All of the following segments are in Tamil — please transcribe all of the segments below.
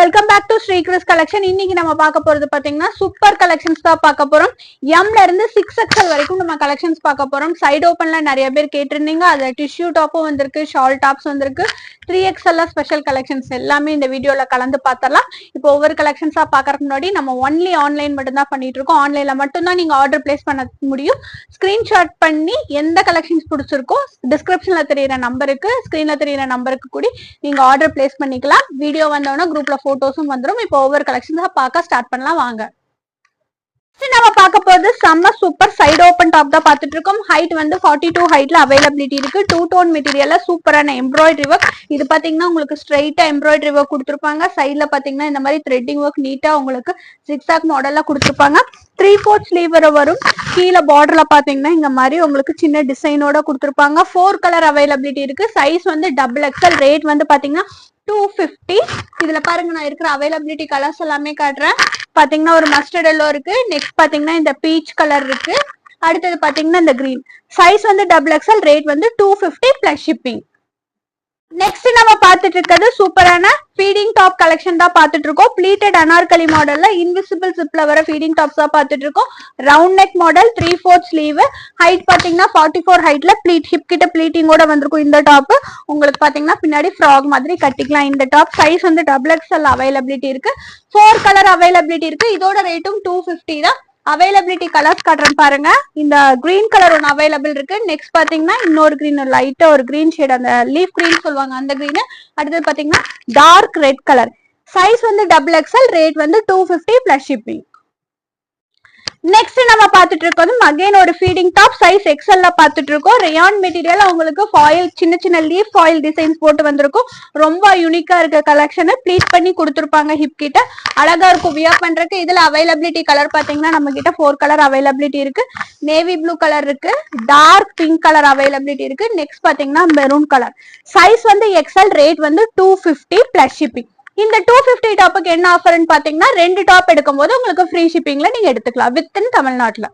Welcome back to Sri Kris collection. இன்னைக்கு நம்ம பார்க்க போறது பாத்தீங்கன்னா சூப்பர் கலெக்ஷன்ஸ் தான் பார்க்க போறோம். எம்ல இருந்து 6XL வரைக்கும் நம்ம கலெக்ஷன்ஸ் பார்க்க போறோம். சைடு ஓப்பன்ல நிறைய பேர் கேட்டிருந்தீங்க. அதுல டிஷ்யூ டாப்பும் வந்திருக்கு, ஷால் டாப்ஸ் வந்திருக்கு, 3XL ஸ்பெஷல் கலெக்ஷன்ஸ் எல்லாமே இந்த வீடியோல கலந்து பார்த்தலாம். இப்போ ஒவ்வொரு கலெக்ஷன்ஸா பாக்கறதுக்கு முன்னாடி நம்ம ஒன்லி ஆன்லைன் மட்டும் தான் பண்ணிட்டு இருக்கோம். ஆன்லைன்ல மட்டும் தான் நீங்க ஆர்டர் பிளேஸ் பண்ண முடியும். ஸ்கிரீன்ஷாட் பண்ணி எந்த கலெக்ஷன்ஸ் பிடிச்சிருக்கோ டிஸ்கிரிப்ஷன்ல தெரியுற நம்பருக்கு, ஸ்கிரீன்ல தெரியுற நம்பருக்கு கூட நீங்க ஆர்டர் பிளேஸ் பண்ணிக்கலாம். வீடியோ வந்தோன்னா குரூப்ல போட்டோஸும் வந்துடும். இப்போ ஒவ்வொரு கலெக்ஷன்ஸா பார்க்க ஸ்டார்ட் பண்ணலாம் வாங்க. நம்ம பார்க்க போறது செம்ம சூப்பர் சைடு ஓப்பன் டாப் தான் பார்த்துட்டு இருக்கோம். ஹைட் வந்து 42 ஹைட்ல அவைலபிலிட்டி இருக்கு. 2 டோன் மெட்டீரியல்ல சூப்பரான எம்ப்ராய்டரி ஒர்க். இது பாத்தீங்கன்னா உங்களுக்கு ஸ்ட்ரைட்டா எம்ப்ராய்டரி ஒர்க் கொடுத்துருப்பாங்க. சைட்ல பாத்தீங்கன்னா இந்த மாதிரி த்ரெட்டிங் ஒர்க் நீட்டா உங்களுக்கு ஜிக்ஸாக் மாடல்ல கொடுத்துருப்பாங்க. 3/4 ஸ்லீவ் வரும். கீழே பார்டர்ல பாத்தீங்கன்னா இந்த மாதிரி உங்களுக்கு சின்ன டிசைனோட கொடுத்துருப்பாங்க. 4 கலர் அவைலபிலிட்டி இருக்கு. சைஸ் வந்து XXL. ரேட் வந்து பாத்தீங்கன்னா 250. இதுல பாருங்க நான் இருக்கிற அவைலபிலிட்டி கலர்ஸ் எல்லாமே காட்டுறேன். பாத்தீங்கன்னா ஒரு மஸ்டர்ட் எல்லோ இருக்கு. நெக்ஸ்ட் பாத்தீங்கன்னா இந்த பீச் கலர் இருக்கு. அடுத்தது பாத்தீங்கன்னா இந்த கிரீன். சைஸ் வந்து XXL. ரேட் வந்து 250 பிளஸ் ஷிப்பிங். நெக்ஸ்ட் நம்ம பார்த்துட்டு இருக்கிறது சூப்பரான ஃபீடிங் டாப் கலெக்ஷன் தான் பார்த்துட்டு இருக்கோம். ப்ளீட்டட் அனார்கலி மாடல்ல இன்விசிபிள் ஜிப்ல வர ஃபீடிங் டாப்ஸ் தான் பார்த்துட்டு இருக்கோம். Round neck model, 3/4 sleeve. Height பாத்தீங்கன்னா 44 ஹைட்ல ப்ளீட் ஹிப் கிட்ட ப்ளீட்டிங்கோட வந்திருக்கும். இந்த டாப் உங்களுக்கு பாத்தீங்கன்னா பின்னாடி ஃப்ராக் மாதிரி கட்டிக்கலாம். இந்த டாப் சைஸ் வந்து XXL அவைலபிலிட்டி இருக்கு. 4 கலர் அவைலபிலிட்டி இருக்கு. இதோட ரேட்டும் 250 தான். அவைலபிலிட்டி கலர்ஸ் காட்டுறேன் பாருங்க. இந்த கிரீன் கலர் ஒன்று அவைலபிள் இருக்கு. நெக்ஸ்ட் பாத்தீங்கன்னா இன்னொரு கிரீன், லைட்டா ஒரு கிரீன் ஷேட், அந்த லீஃப் கிரீன் சொல்லுவாங்க அந்த கிரீன். அடுத்தது பாத்தீங்கன்னா டார்க் ரெட் கலர். சைஸ் வந்து XXL. ரேட் வந்து 250 பிளஸ் ஷிப்பிங். நெக்ஸ்ட் நம்ம பார்த்துட்டு இருக்கோம் அகைன் ஒரு ஃபீடிங் டாப். சைஸ் XL பார்த்துட்டு இருக்கோம். ரேயான் மெட்டீரியல் உங்களுக்கு ஃபாயில் சின்ன சின்ன லீஃப் ஃபாயில் டிசைன்ஸ் போட்டு வந்திருக்கும். ரொம்ப யூனிக்கா இருக்க கலெக்ஷன். ப்ளீட் பண்ணி கொடுத்துருப்பாங்க ஹிப் கிட்ட. அழகா இருக்கும் வியர் பண்றதுக்கு. இதுல அவைலபிலிட்டி கலர் பாத்தீங்கன்னா நம்ம கிட்ட 4 கலர் அவைலபிலிட்டி இருக்கு. நேவி ப்ளூ கலர் இருக்கு, டார்க் பிங்க் கலர் அவைலபிலிட்டி இருக்கு. நெக்ஸ்ட் பாத்தீங்கன்னா மெரூன் கலர். சைஸ் வந்து XL. ரேட் வந்து 250 பிளஸ் ஷிப்பிங். இந்த 250 டாப்புக்கு என்ன ஆஃபர்னு பாத்தீங்கன்னா 2 டாப் எடுக்கும் போது உங்களுக்கு ஃப்ரீ ஷிப்பிங்ல நீங்க எடுத்துக்கலாம் வித்தின் தமிழ்நாட்டுல.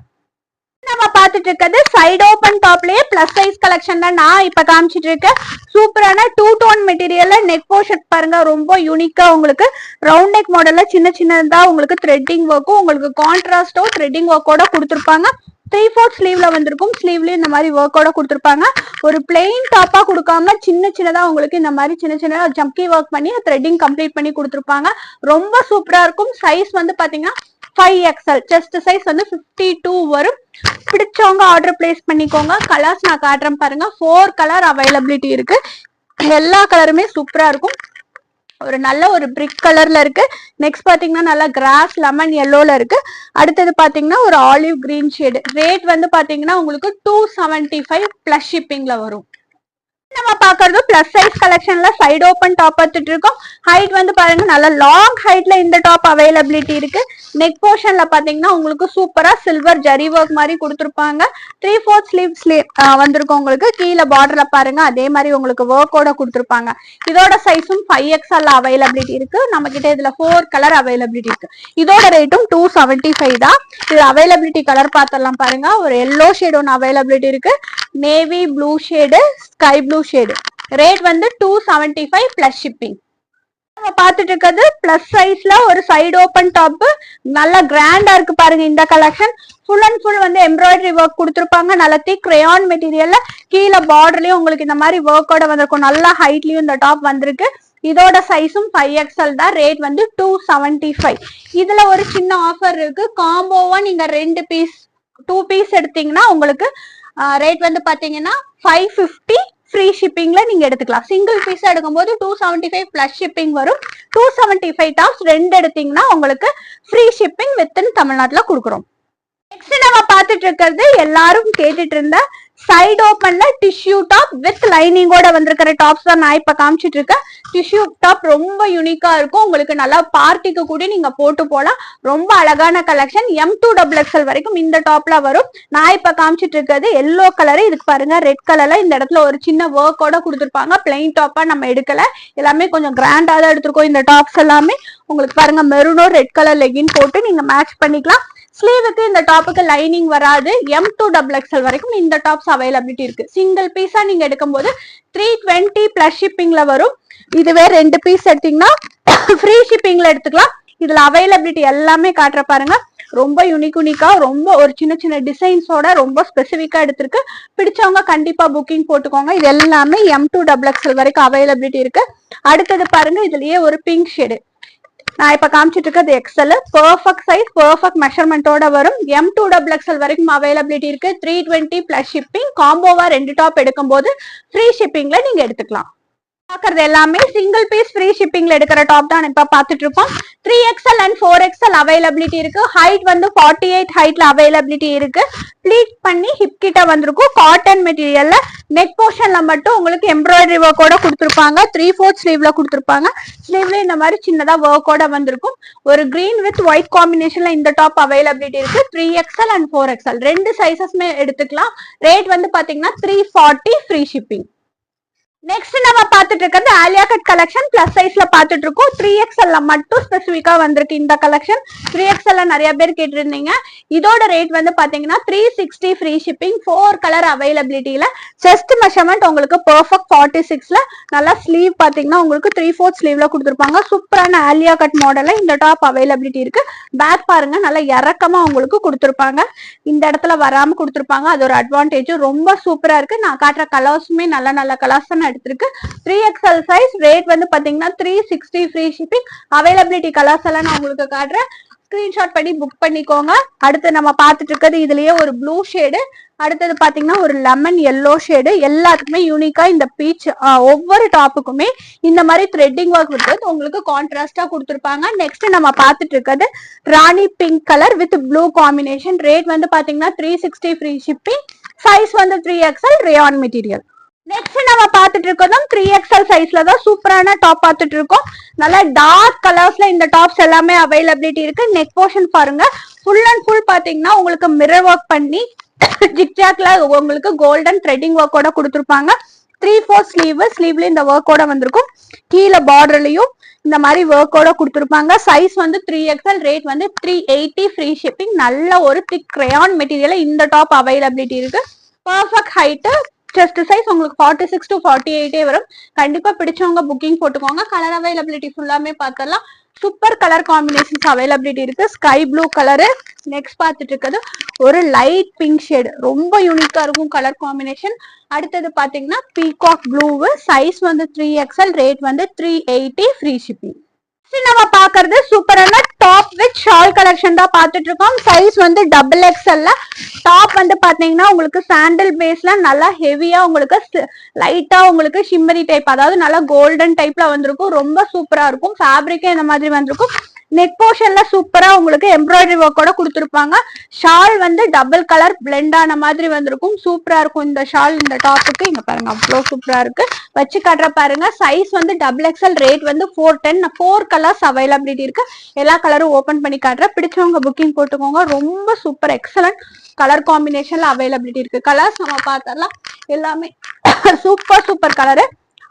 நம்ம பார்த்துட்டு இருக்கிறது சைடு ஓப்பன் டாப்லயே பிளஸ் சைஸ் கலெக்ஷன் தான் நான் இப்ப காமிச்சிட்டு இருக்கேன். சூப்பரான 2 டோன் மெட்டீரியல்ல நெக் போர்ஷன் பாருங்க. ரொம்ப யூனிக்கா உங்களுக்கு ரவுண்ட் நெக் மாடல்ல சின்ன சின்னதா உங்களுக்கு த்ரெட்டிங் ஒர்க்கும் உங்களுக்கு கான்ட்ராஸ்டோ த்ரெட்டிங் ஒர்க்கோட கொடுத்துருப்பாங்க. 3/4 ஸ்லீவ்ல வந்திருக்கும். ஸ்லீவ்லயும் இந்த மாதிரி ஒர்க்கோட கொடுத்துருப்பாங்க. ஒரு பிளெயின் டாப்பா கொடுக்காம சின்ன சின்னதா உங்களுக்கு இந்த மாதிரி சின்ன சின்னதா ஜம்கி ஒர்க் பண்ணி த்ரெட்டிங் கம்ப்ளீட் பண்ணி கொடுத்துருப்பாங்க. ரொம்ப சூப்பரா இருக்கும். சைஸ் வந்து பாத்தீங்கன்னா 5XL. செஸ்ட் சைஸ் வந்து 52 வரும். பிடிச்சவங்க ஆர்டர் பிளேஸ் பண்ணிக்கோங்க. கலர்ஸ் நான் காட்டுறேன் பாருங்க. 4 கலர் அவைலபிலிட்டி இருக்கு. எல்லா கலருமே சூப்பரா இருக்கும். ஒரு நல்ல ஒரு பிரிக் கலர்ல இருக்கு. நெக்ஸ்ட் பாத்தீங்கன்னா நல்லா கிராஸ் லெமன் எல்லோல இருக்கு. அடுத்தது பாத்தீங்கன்னா ஒரு ஆலிவ் கிரீன் ஷேடு. ரேட் வந்து பாத்தீங்கன்னா உங்களுக்கு 275 பிளஸ் ஷிப்பிங்ல வரும். நம்ம பாக்குறது பிளஸ் சைஸ் கலெக்ஷன்ல சைடு ஓப்பன் டாப் பார்த்துட்டு இருக்கோம். ஹைட் வந்து பாருங்க நல்ல லாங் ஹைட்ல இந்த டாப் அவைலபிலிட்டி இருக்கு. நெக் போர்ஷன்ல பாத்தீங்கன்னா உங்களுக்கு சூப்பரா சில்வர் ஜரி ஒர்க் மாதிரி கொடுத்துருப்பாங்க. 3/4 ஸ்லீவ் வந்திருக்கும். உங்களுக்கு கீழே பார்டர்ல பாருங்க அதே மாதிரி உங்களுக்கு ஒர்க்கோட கொடுத்துருப்பாங்க. இதோட சைஸும் 5XL அவைலபிலிட்டி இருக்கு. நம்ம கிட்ட இதுல 4 கலர் அவைலபிலிட்டி இருக்கு. இதோட ரேட்டும் 275 தான். இது அவைலபிலிட்டி கலர் பார்த்தலாம் பாருங்க. ஒரு எல்லோ ஷேட் ஒன்று அவைலபிலிட்டி இருக்கு. Navy blue shade, sky blue shade. Rate வந்து 275 பிளஸ் ஷிப்பிங். நம்ம பார்த்துட்டு இருக்கிறது பிளஸ் சைஸ்ல ஒரு சைடு ஓப்பன் டாப். நல்லா கிராண்டா இருக்கு பாருங்க. இந்த கலெக்ஷன் ஃபுல் அண்ட் ஃபுல் வந்து எம்ப்ராய்டரி ஒர்க் கொடுத்துருப்பாங்க. நல்ல திக் ரேயான் மெட்டீரியல்ல கீழே பார்டர்லயும் உங்களுக்கு இந்த மாதிரி ஒர்க்கோட வந்திருக்கும். நல்லா ஹைட்லயும் இந்த டாப் வந்திருக்கு. இதோட சைஸும் 5XL தான். ரேட் வந்து 275. இதுல ஒரு சின்ன ஆஃபர் இருக்கு. காம்போவா நீங்க 2 பீஸ் எடுத்தீங்கன்னா உங்களுக்கு ரேட் வந்து பாத்தீங்கன்னா 550 ஃப்ரீ ஷிப்பிங்ல நீங்க எடுத்துக்கலாம். சிங்கிள் பீஸ் எடுக்கும் போது 275 பிளஸ் ஷிப்பிங் வரும். 275 டாப்ஸ் 2 எடுத்தீங்கன்னா உங்களுக்கு ஃப்ரீ ஷிப்பிங் வித்தின் தமிழ்நாட்டுல கொடுக்குறோம். நெக்ஸ்ட் நம்ம பார்த்துட்டு இருக்கிறது எல்லாரும் கேட்டுட்டு இருந்த சைடு ஓப்பன்ல டிஷ்யூ டாப் வித் லைனிங்கோட வந்திருக்கிற டாப்ஸ் தான் நான் இப்ப காமிச்சிட்டு இருக்கேன். டிஷ்யூ டாப் ரொம்ப யூனிக்கா இருக்கும். உங்களுக்கு நல்லா பார்ட்டிக்கு கூட நீங்க போட்டு போலாம். ரொம்ப அழகான கலெக்ஷன். M2 XXL வரைக்கும் இந்த டாப்ல வரும். நான் இப்ப காமிச்சிட்டு இருக்கிறது எல்லோ கலர். இதுக்கு பாருங்க ரெட் கலர்ல இந்த இடத்துல ஒரு சின்ன ஒர்க்கோட கொடுத்துருப்பாங்க. பிளைன் டாப்பா நம்ம எடுக்கல. எல்லாமே கொஞ்சம் கிராண்டா தான் எடுத்திருக்கோம். இந்த டாப்ஸ் எல்லாமே உங்களுக்கு பாருங்க மெரூனோ ரெட் கலர் லெகின் போட்டு நீங்க மேட்ச் பண்ணிக்கலாம். ஸ்லீவுக்கு இந்த டாப்புக்கு லைனிங் வராது. M2XXL வரைக்கும் இந்த டாப்ஸ் அவைலபிலிட்டி இருக்கு. சிங்கிள் பீஸா நீங்க எடுக்கும் போது 320 பிளஸ் ஷிப்பிங்ல வரும். இதுவே 2 பீஸ் எடுத்தீங்கன்னா ஃப்ரீ ஷிப்பிங்ல எடுத்துக்கலாம். இதுல அவைலபிலிட்டி எல்லாமே காட்டுற பாருங்க. ரொம்ப யூனிக்கா ரொம்ப ஒரு சின்ன டிசைன்ஸோட ரொம்ப ஸ்பெசிபிக்கா எடுத்திருக்கு. பிடிச்சவங்க கண்டிப்பா புக்கிங் போட்டுக்கோங்க. இது எல்லாமே M2XXL வரைக்கும் அவைலபிலிட்டி இருக்கு. அடுத்தது பாருங்க, இதுலயே ஒரு பிங்க் ஷேடு நான் இப்ப காமிச்சிட்டு இருக்கிறது எக்ஸல். பெர்ஃபெக்ட் சைஸ், பெர்ஃபெக்ட் மெஷர்மெண்டோட வரும். M2XXL வரைக்கும் அவைலபிலிட்டி இருக்கு. 320 பிளஸ் ஷிப்பிங். காம்போவா 2 டாப் எடுக்கும் போது ஃப்ரீ ஷிப்பிங்ல நீங்க எடுத்துக்கலாம். பாக்குறது எல்லாமே சிங்கிள் பீஸ் ஃப்ரீ ஷிப்பிங்ல எடுக்கிற டாப் தான் இப்ப பாத்துட்டு இருக்கோம். 3XL அண்ட் 4XL அவைலபிலிட்டி இருக்கு. ஹைட் வந்து 48 ஹைட்ல அவைலபிலிட்டி இருக்கு. ப்ளீட் பண்ணி ஹிப் கிட்ட வந்திருக்கும். காட்டன் மெட்டீரியல்ல நெக் போர்ஷன்ல மட்டும் உங்களுக்கு எம்ப்ராய்டரி ஒர்க்கோட கொடுத்துருப்பாங்க. 3/4 ஸ்லீவ்ல கொடுத்துருப்பாங்க. ஸ்லீவ்ல இந்த மாதிரி சின்னதா ஒர்க்கோட வந்திருக்கும். ஒரு கிரீன் வித் ஒயிட் காம்பினேஷன்ல இந்த டாப் அவைலபிலிட்டி இருக்கு. 3XL அண்ட் 4XL ரெண்டு சைசஸ்மே எடுத்துக்கலாம். ரேட் வந்து பாத்தீங்கன்னா 340 ஃப்ரீ ஷிப்பிங். நெக்ஸ்ட் நம்ம பாத்துட்டு இருக்கிறது ஆலியா கட் கலெக்ஷன். பிளஸ் சைஸ்ல பாத்துட்டு இருக்கோம். 3XL மட்டும் ஸ்பெசிபிக்கா வந்திருக்கு இந்த கலெக்ஷன். 3XL நிறைய பேர் கேட்டிருந்தீங்க. இதோட ரேட் வந்து பாத்தீங்கன்னா 360 ஃப்ரீ ஷிப்பிங். 4 கலர் அவைலபிலிட்டியில செஸ்ட் மெஷர்மெண்ட் உங்களுக்கு பெர்ஃபெக்ட் 46ல நல்லா ஸ்லீவ் பாத்தீங்கன்னா உங்களுக்கு 3/4 ஸ்லீவ்ல கொடுத்துருப்பாங்க. சூப்பரான ஆலியா கட் மாடல்ல இந்த டாப் அவைலபிலிட்டி இருக்கு. பேக் பாருங்க, நல்லா இறக்கமா உங்களுக்கு கொடுத்துருப்பாங்க. இந்த இடத்துல வராம கொடுத்துருப்பாங்க. அது ஒரு அட்வான்டேஜ். ரொம்ப சூப்பரா இருக்கு. நான் காட்டுற கலர்ஸுமே நல்ல கலர்ஸ் தான் எடுத்திருக்கு. 3XL size. ரேட் வந்து பாத்தீங்கன்னா 360 ஃப்ரீ ஷிப்பிங். அவைலபிலிட்டி கலர்ஸ் எல்லாம் நான் உங்களுக்கு காட்டுறேன். ஸ்கிரீன்ஷாட் பண்ணி புக் பண்ணிக்கோங்க. அடுத்து நம்ம பார்த்துட்டு இருக்கிறது இதுலயே ஒரு ப்ளூ ஷேடு. அடுத்தது பாத்தீங்கன்னா ஒரு லெமன் எல்லோ ஷேடு. எல்லாத்துக்குமே யூனிக்கா இந்த பீச் ஒவ்வொரு டாப்புக்குமே இந்த மாதிரி த்ரெட்டிங் ஒர்க் விட்டு உங்களுக்கு கான்ட்ராஸ்டா கொடுத்துருப்பாங்க. நெக்ஸ்ட் நம்ம பார்த்துட்டு இருக்கிறது rani pink colour with blue combination. Rate வந்து பாத்தீங்கன்னா 360 ஃப்ரீ ஷிப்பிங். சைஸ் வந்து 3XL ரேயான் மெட்டீரியல். நெக்ஸ்ட் நம்ம பாத்துட்டு இருக்கோம் 3XL சைஸ்ல தான் சூப்பரான டாப் பாத்துட்டு இருக்கோம். நல்லா டார்க் கலர்ஸ்ல இந்த டாப்ஸ் எல்லாமே அவைலபிலிட்டி இருக்கு. நெக் போர்ஷன் பாருங்க, ஃபுல் அண்ட் ஃபுல் பாத்தீங்கன்னா உங்களுக்கு மிரர் ஒர்க் பண்ணி ஜிக்ஜாக்ல உங்களுக்கு கோல்டன் த்ரெட்டிங் ஒர்க்கோட கொடுத்துருப்பாங்க. 3/4 ஸ்லீவ்ல இந்த ஒர்க்கோட வந்திருக்கும். கீழே பார்டர்லயும் இந்த மாதிரி ஒர்க்கோட கொடுத்துருப்பாங்க. சைஸ் வந்து 3XL. ரேட் வந்து 380 ஃப்ரீ ஷிப்பிங். நல்ல ஒரு திக் ரேயான் மெட்டீரியல் இந்த டாப் அவைலபிலிட்டி இருக்கு. Perfect height. செஸ்ட் சைஸ் உங்களுக்கு 46 to 48 வரும். கண்டிப்பா பிடிச்சவங்க புக்கிங் போட்டுக்கோங்க. கலர் அவைலபிலிட்டி ஃபுல்லாமே பார்த்தலாம். சூப்பர் கலர் காம்பினேஷன்ஸ் அவைலபிலிட்டி இருக்கு. Sky blue colour. நெக்ஸ்ட் பார்த்துட்டு இருக்கிறது ஒரு லைட் பிங்க் ஷேடு. ரொம்ப யூனிக்கா இருக்கும் கலர் காம்பினேஷன். அடுத்தது பாத்தீங்கன்னா பீகாக் ப்ளூ. சைஸ் வந்து 3XL. ரேட் வந்து 380 ஃப்ரீ ஷிப்பிங். நம்ம பாக்குறது சூப்பரான டாப் வித் ஷால் கலெக்ஷன் தான் பாத்துட்டு இருக்கோம். சைஸ் வந்து XXL. டாப் வந்து பாத்தீங்கன்னா உங்களுக்கு சாண்டல் பேஸ்ல நல்லா ஹெவியா உங்களுக்கு லைட்டா உங்களுக்கு ஷிம்மரி டைப், அதாவது நல்லா கோல்டன் டைப்ல வந்திருக்கும். ரொம்ப சூப்பரா இருக்கும். ஃபேப்ரிக்கே இந்த மாதிரி வந்திருக்கும். நெக் போர்ஷன்ல சூப்பரா உங்களுக்கு எம்ப்ராய்டரி ஒர்க்கோட கொடுத்துருப்பாங்க. ஷால் வந்து டபுள் கலர் பிளெண்ட் ஆன மாதிரி வந்திருக்கும். சூப்பரா இருக்கும் இந்த ஷால் இந்த டாப்புக்கு. இங்க பாருங்க, அவ்வளவு சூப்பரா இருக்கு. வச்சு காட்டுற பாருங்க. சைஸ் வந்து XXL. ரேட் வந்து 410. 4 கலர்ஸ் அவைலபிலிட்டி இருக்கு. எல்லா கலரும் ஓபன் பண்ணி காட்டுறேன். பிடிச்சவங்க புக்கிங் போட்டுக்கோங்க. ரொம்ப சூப்பர் எக்ஸலன்ட் கலர் காம்பினேஷன்ல அவைலபிலிட்டி இருக்கு. கலர்ஸ் நம்ம பார்த்தரலாம். எல்லாமே சூப்பர் கலரு.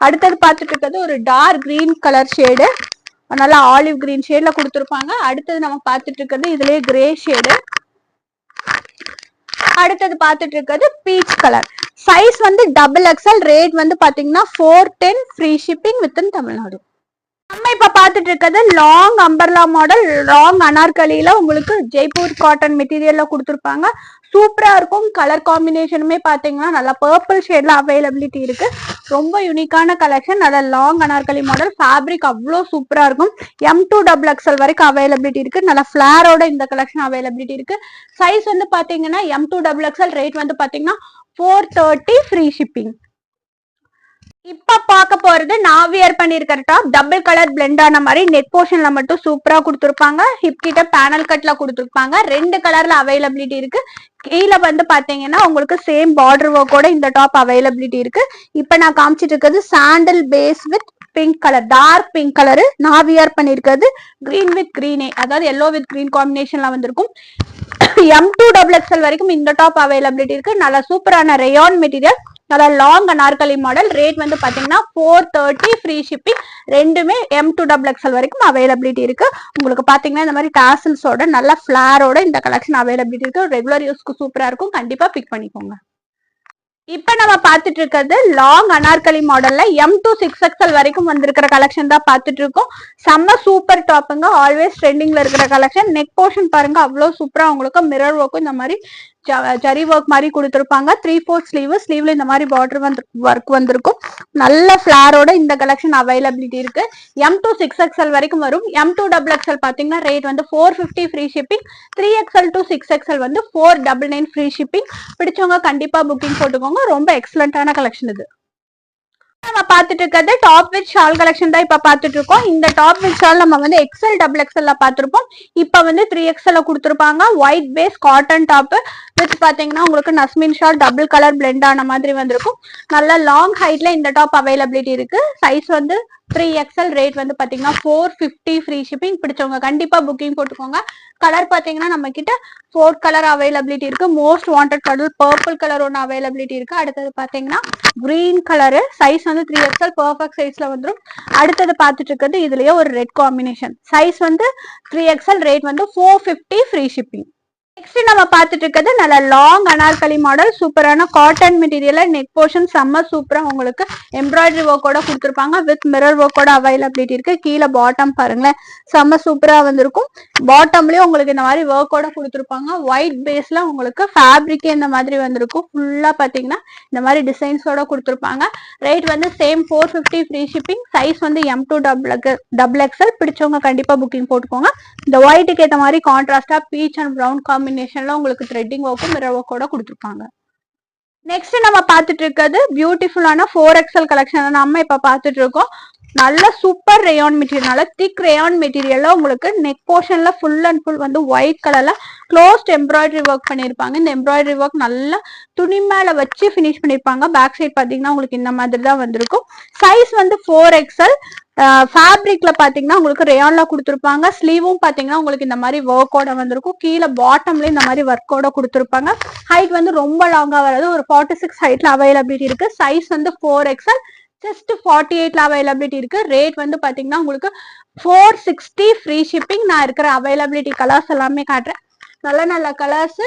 அடுத்தது பார்த்துட்டு இருக்கிறது ஒரு டார்க் கிரீன் கலர் ஷேடு. நல்லா ஆலிவ் கிரீன் ஷேட்ல கொடுத்துருப்பாங்க. அடுத்தது நம்ம பார்த்துட்டு இருக்கிறது இதுலயே கிரே ஷேடு. அடுத்தது பார்த்துட்டு இருக்கிறது பீச் கலர். சைஸ் வந்து XXL. ரேட் வந்து பாத்தீங்கன்னா 410 ஃப்ரீ ஷிப்பிங் வித்தின் தமிழ்நாடு. நம்ம இப்ப பாத்துட்டு இருக்கிறது லாங் அம்பர்லா மாடல். லாங் அனார்கலியில உங்களுக்கு ஜெய்ப்பூர் காட்டன் மெட்டீரியல்ல கொடுத்துருப்பாங்க. சூப்பரா இருக்கும். கலர் காம்பினேஷனுமே பாத்தீங்கன்னா நல்லா பர்பிள் ஷேட்ல அவைலபிலிட்டி இருக்கு. ரொம்ப யூனிக்கான கலெக்ஷன். நல்ல லாங் அனார்கலி மாடல். ஃபேப்ரிக் அவ்வளோ சூப்பரா இருக்கும். M2XXL வரைக்கும் அவைலபிலிட்டி இருக்கு. நல்ல ஃபிளாரோட இந்த கலெக்ஷன் அவைலபிலிட்டி இருக்கு. சைஸ் வந்து பாத்தீங்கன்னா M2XXL. ரேட் வந்து பாத்தீங்கன்னா 430 ஃப்ரீ ஷிப்பிங். இப்ப பார்க்க போறது நான் வியர் பண்ணிருக்கிற டாப். டபுள் கலர் பிளெண்ட் ஆன மாதிரி நெக் போர்ஷன்ல மட்டும் சூப்பரா கொடுத்துருப்பாங்க. ஹிப் கிட்ட பேனல் கட்ல கொடுத்துருப்பாங்க. 2 கலர்ல அவைலபிலிட்டி இருக்கு. கீழே வந்து பாத்தீங்கன்னா உங்களுக்கு சேம் பார்டர் ஒர்க்கோட இந்த டாப் அவைலபிலிட்டி இருக்கு. இப்ப நான் காமிச்சிட்டு இருக்கிறது sandal base with pink colour, dark pink colour. நான் வியர் பண்ணிருக்கிறது கிரீன் வித் கிரீனே, அதாவது எல்லோ வித் கிரீன் காம்பினேஷன்ல வந்திருக்கும். M2XXL வரைக்கும் இந்த டாப் அவைலபிலிட்டி இருக்கு. நல்ல சூப்பரான ரேயான் மெட்டீரியல். நல்லா லாங் அனார்கலி மாடல். ரேட் வந்து பாத்தீங்கன்னா 430 ஃப்ரீ ஷிப்பிங். ரெண்டுமே M2XXL வரைக்கும் அவைலபிலிட்டி இருக்கு. உங்களுக்கு பாத்தீங்கன்னா இந்த மாதிரி டாசல்ஸோட நல்ல ஃபிளாரோட இந்த கலெக்ஷன் அவைலபிலிட்டி இருக்கு. ரெகுலர் யூஸ்க்கு சூப்பரா இருக்கும். கண்டிப்பா பிக் பண்ணிக்கோங்க. இப்ப நம்ம பாத்துட்டு இருக்கிறது லாங் அனார்கலி மாடல்ல M2 6XL வரைக்கும் வந்திருக்கிற கலெக்ஷன் தான் பாத்துட்டு இருக்கோம். செம்ம சூப்பர் டாப்புங்க. ஆல்வேஸ் ட்ரெண்டிங்ல இருக்கிற கலெக்ஷன். நெக் போர்ஷன் பாருங்க, அவ்வளவு சூப்பரா உங்களுக்கு மிரர் ஒர்க்கும் இந்த மாதிரி ஜரி ஒர்க் மாதிரி கொடுத்துருப்பாங்க. 3/4 ஸ்லீவ்ல இந்த மாதிரி பார்டர் ஒர்க் வந்திருக்கும். நல்ல ஃபிளாரோட இந்த கலெக்ஷன் அவைலபிலிட்டி இருக்கு. M2 6XL வரைக்கும் வரும். M2XXL பாத்தீங்கன்னா ரேட் வந்து 450 free shipping. 3XL to 6XL வந்து 499 ஃப்ரீ ஷிப்பிங். பிடிச்சவங்க கண்டிப்பா புக்கிங் போட்டுக்கோங்க. ரொம்ப எக்ஸலண்டான கலெக்ஷன் இது. நம்ம பாத்துட்டு இருக்கிறது டாப் வித் ஷால் கலெக்ஷன் தான் இப்ப பாத்துட்டு இருக்கோம். இந்த டாப் வித் ஷால் நம்ம வந்து XL பாத்திருப்போம். இப்ப வந்து 3XL கொடுத்திருப்பாங்க. White base cotton top with பாத்தீங்கன்னா உங்களுக்கு நஸ்மின் ஷால் டபுள் கலர் பிளெண்ட் ஆன மாதிரி வந்திருக்கும். நல்ல லாங் ஹைட்ல இந்த டாப் அவைலபிலிட்டி இருக்கு. சைஸ் வந்து 3XL. ரேட் வந்து பாத்தீங்கன்னா 450 ஃப்ரீ ஷிப்பிங். பிடிச்சவங்க கண்டிப்பா புக்கிங் போட்டுக்கோங்க. கலர் பாத்தீங்கன்னா நம்ம கிட்ட 4 கலர் அவைலபிலிட்டி இருக்கு. Most wanted colour purple colour ஒன்று அவைலபிலிட்டி இருக்கு. அடுத்தது பாத்தீங்கன்னா கிரீன் கலரு. சைஸ் வந்து 3XL பர்ஃபெக்ட் சைஸ்ல வந்துடும். அடுத்தது பாத்துட்டு இருக்கிறது இதுலயே ஒரு ரெட் காம்பினேஷன். சைஸ் வந்து 3XL. ரேட் வந்து 450 ஃப்ரீ ஷிப்பிங். நெக்ஸ்ட் நம்ம பாத்துட்டு இருக்கிறது நல்ல லாங் அனார்கலி மாடல். சூப்பரான காட்டன் மெட்டீரியல். நெக் போர்ஷன் செம்ம சூப்பரா உங்களுக்கு எம்ப்ராய்டரி ஒர்க்கோட கொடுத்துருப்பாங்க. வித் மிரர் ஒர்க்கோட அவைலபிலிட்டி இருக்கு. கீழே பாட்டம் பாருங்களேன், செம்ம சூப்பரா வந்திருக்கும். பாட்டம்லயும் உங்களுக்கு இந்த மாதிரி ஒர்க்கோட கொடுத்துருப்பாங்க. ஒயிட் பேஸ்ல உங்களுக்கு ஃபேப்ரிக் இந்த மாதிரி வந்திருக்கும். ஃபுல்லா பாத்தீங்கன்னா இந்த மாதிரி டிசைன்ஸோட கொடுத்துருப்பாங்க. ரேட் வந்து சேம் 450 ஃப்ரீ ஷிப்பிங். சைஸ் வந்து M2XXL. பிடிச்சவங்க கண்டிப்பா புக்கிங் போட்டுக்கோங்க. இந்த ஒயிட்டுக்கு ஏற்ற மாதிரி கான்ட்ராஸ்டா பீச் அண்ட் ப்ரௌன் காம்பினேஷன்ல உங்களுக்கு த்ரெட்டிங் ஒர்க்கும் மிரர் ஒர்க்கோட கொடுத்துருப்பாங்க. நெக்ஸ்ட் நம்ம பாத்துட்டு இருக்கிறது பியூட்டிஃபுல்லான 4XL கலெக்ஷன் நம்ம இப்ப பாத்துட்டு இருக்கோம். நல்ல சூப்பர் ரேயான் மெட்டீரியல், நல்ல திக் ரேயான் மெட்டீரியல்ல உங்களுக்கு நெக் போர்ஷன்ல ஃபுல் அண்ட் ஃபுல் வந்து ஒயிட் கலர்ல க்ளோஸ்ட் எம்ப்ராய்டரி ஒர்க் பண்ணிருப்பாங்க. இந்த எம்ப்ராய்டரி ஒர்க் நல்லா துணி மேல வச்சு பினிஷ் பண்ணிருப்பாங்க. பேக் சைட் பாத்தீங்கன்னா உங்களுக்கு இந்த மாதிரி தான் வந்திருக்கும். சைஸ் வந்து 4XL. ஃபேப்ரிக்ல பாத்தீங்கன்னா உங்களுக்கு ரேயான்ல கொடுத்துருப்பாங்க. ஸ்லீவும் பாத்தீங்கன்னா உங்களுக்கு இந்த மாதிரி ஒர்க்கோட வந்திருக்கும். கீழே பாட்டம்ல இந்த மாதிரி ஒர்க்கோட கொடுத்துருப்பாங்க. ஹைட் வந்து ரொம்ப லாங்கா வராது. ஒரு 46 ஹைட்ல அவைலபிலிட்டி இருக்கு. சைஸ் வந்து 4XL. ஜஸ்ட் 48ல அவைலபிலிட்டி இருக்கு. ரேட் வந்து பாத்தீங்கன்னா உங்களுக்கு 460 ஃப்ரீ ஷிப்பிங். நான் இருக்கிற அவைலபிலிட்டி கலர்ஸ் எல்லாமே காட்டுறேன். நல்ல நல்ல கலர்ஸ்.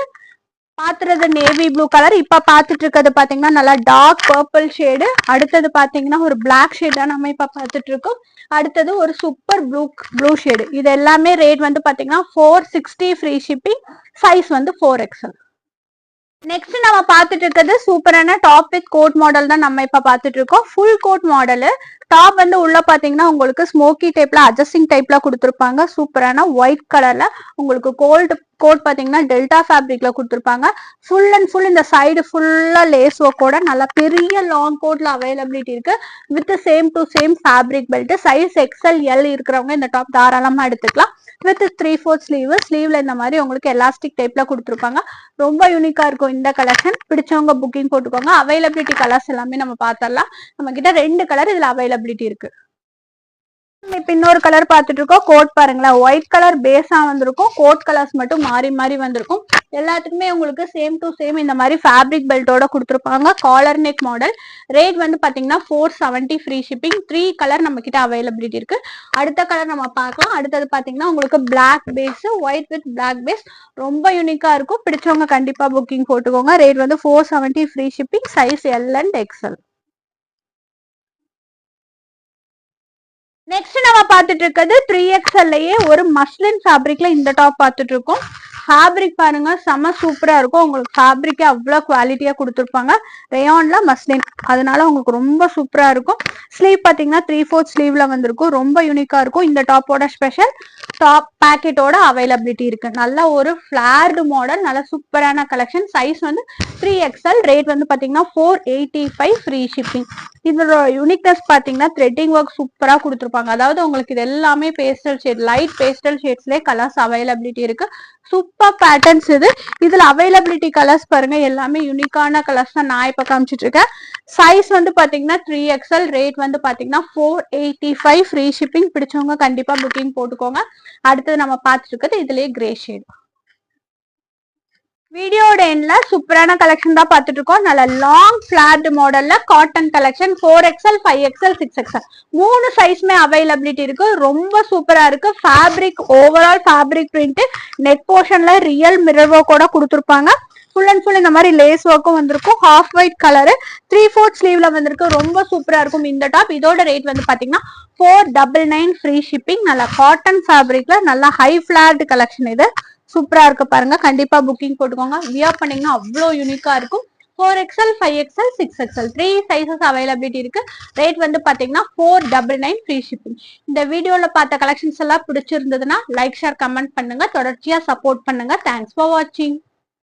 பாத்துறது நேவி ப்ளூ கலர். இப்ப பாத்துட்டு இருக்கிறது பாத்தீங்கன்னா நல்லா டார்க் பர்பிள் ஷேடு. அடுத்தது பாத்தீங்கன்னா ஒரு பிளாக் ஷேட் தான் நம்ம இப்ப பாத்துட்டு இருக்கோம். அடுத்தது ஒரு சூப்பர் ப்ளூ ஷேடு. இது எல்லாமே ரேட் வந்து பாத்தீங்கன்னா 460 ஃப்ரீ ஷிப்பிங். சைஸ் வந்து 4XL. நெக்ஸ்ட் நம்ம பாத்துட்டு இருக்கிறது சூப்பரான டாப் வித் கோட் மாடல் தான் நம்ம இப்ப பாத்துட்டு இருக்கோம். Full code model. டாப் வந்து உள்ள பாத்தீங்கன்னா உங்களுக்கு ஸ்மோக்கி டைப்ல அட்ஜஸ்டிங் டைப்ல கொடுத்துருப்பாங்க. சூப்பரான ஒயிட் கலர்ல உங்களுக்கு கோட் பாத்தீங்கன்னா டெல்டா ஃபேப்ரிக்ல கொடுத்துருப்பாங்க. ஃபுல் அண்ட் ஃபுல் இந்த சைடு ஃபுல்லா லேஸ் ஒர்க்கோட நல்ல பெரிய லாங் கோட்ல அவைலபிலிட்டி இருக்கு. With same to same fabric belt. Size XL இருக்கிறவங்க இந்த டாப் தாராளமா எடுத்துக்கலாம். வித் 3/4 ஸ்லீவ்ல இந்த மாதிரி உங்களுக்கு எலாஸ்டிக் டைப்ல கொடுத்துருப்பாங்க. ரொம்ப யூனிக்கா இருக்கும் இந்த கலெக்ஷன். பிடிச்சவங்க புக்கிங் போட்டுக்கோங்க. அவைலபிலிட்டி கலர்ஸ் எல்லாமே நம்ம பார்த்தரலாம். நம்ம கிட்ட 2 கலர் இதுல அவைலபிலிட்டி இருக்கு. இப்ப இன்னொரு கலர் பாத்துட்டு இருக்கோம். கோட் பாருங்களேன், ஒயிட் கலர் பேஸா வந்திருக்கும். கோட் கலர்ஸ் மட்டும் மாறி மாறி வந்திருக்கும். எல்லாத்துக்குமே உங்களுக்கு சேம் டு சேம் இந்த மாதிரி ஃபேப்ரிக் பெல்ட்டோட கொடுத்துருப்பாங்க. Collar neck model. ரேட் வந்து பாத்தீங்கன்னா 470 ஃப்ரீ ஷிப்பிங். 3 கலர் நம்ம கிட்ட அவைலபிலிட்டி இருக்கு. அடுத்த கலர் நம்ம பார்க்கலாம். அடுத்தது பாத்தீங்கன்னா உங்களுக்கு black base, white with black base. ரொம்ப யூனிக்கா இருக்கும். பிடிச்சவங்க கண்டிப்பா புக்கிங் போட்டுக்கோங்க. ரேட் வந்து 470 free shipping. Size L and XL. Next நம்ம பாத்துட்டு இருக்கிறது 3XLலயே ஒரு மஸ்லின் ஃபேப்ரிக்ல இந்த டாப் பாத்துட்டு இருக்கோம். ஃபேப்ரிக் பாருங்க, செம சூப்பரா இருக்கும். உங்களுக்கு ஃபேப்ரிக்கே அவ்வளவு குவாலிட்டியா கொடுத்துருப்பாங்க. ரேயான்ல மஸ்லின், அதனால உங்களுக்கு ரொம்ப சூப்பரா இருக்கும். ஸ்லீவ் பாத்தீங்கன்னா 3/4 ஸ்லீவ்ல வந்திருக்கும். ரொம்ப யூனிக்கா இருக்கும். இந்த டாப்போட ஸ்பெஷல் டாப் பேக்கெட்டோட அவைலபிலிட்டி இருக்கு. நல்ல ஒரு ஃபிளார்டு மாடல், நல்ல சூப்பரான கலெக்ஷன். சைஸ் வந்து 3XL. ரேட் வந்து பாத்தீங்கன்னா 485 ஃப்ரீ ஷிப்பிங். இதோட யூனிக்னஸ் பாத்தீங்கன்னா த்ரெட்டிங் ஒர்க் சூப்பரா கொடுத்துருப்பாங்க. அதாவது உங்களுக்கு இது எல்லாமே பேஸ்டல் ஷேட், லைட் பேஸ்டல் ஷேட்ஸ்லயே கலர்ஸ் அவைலபிலிட்டி இருக்கு. சூப்பர் பேட்டர்ன்ஸ் இது. இதுல அவைலபிலிட்டி கலர்ஸ் பாருங்க, எல்லாமே யூனிக்கான கலர்ஸ் தான் நான் இப்ப காமிச்சிட்டு இருக்கேன். சைஸ் வந்து பாத்தீங்கன்னா 3XL. ரேட் வந்து பாத்தீங்கன்னா 485 ஃப்ரீ ஷிப்பிங். பிடிச்சவங்க கண்டிப்பா புக்கிங் போட்டுக்கோங்க. அடுத்தது நம்ம பார்த்துட்டு இருக்கிறது இதுலயே கிரே ஷேட். வீடியோட எண்ட்ல சூப்பரான கலெக்ஷன் தான் பார்த்துட்டு இருக்கோம். நல்ல லாங் பிளாட் மாடல்ல cotton collection 4XL 5XL 6XL 3 சைஸ்மே அவைலபிலிட்டி இருக்கு. ரொம்ப சூப்பரா இருக்கு. Fabric overall fabric print, neck போர்ஷன்ல ரியல் மிரர் ஒர்க்கோட கொடுத்துருப்பாங்க. ஃபுல் அண்ட் ஃபுல் இந்த மாதிரி லேஸ் ஒர்க்கும் வந்திருக்கும். ஹாஃப் ஒயிட் கலரு 3/4 ஸ்லீவ்ல வந்திருக்கு. ரொம்ப சூப்பரா இருக்கும் இந்த டாப். இதோட ரேட் வந்து பாத்தீங்கன்னா 499 ஃப்ரீ ஷிப்பிங். நல்லா காட்டன் ஃபேப்ரிக்ல நல்லா ஹை பிளாட் கலெக்ஷன் இது. சூப்பரா இருக்கு பாருங்க. கண்டிப்பா புக்கிங் போட்டுக்கோங்க. வியர் பண்ணீங்கன்னா அவ்வளோ யூனிக்கா இருக்கும். 4XL 5XL 6XL 3 sizes availability இருக்கு. ரேட் வந்து பாத்தீங்கன்னா 499 ஃப்ரீ ஷிப்பிங். இந்த வீடியோல பார்த்த கலெக்ஷன்ஸ் எல்லாம் பிடிச்சிருந்ததுன்னா லைக் ஷேர் கமெண்ட் பண்ணுங்க. தொடர்ச்சியா சப்போர்ட் பண்ணுங்க. தேங்க்ஸ் ஃபார் வாட்சிங்.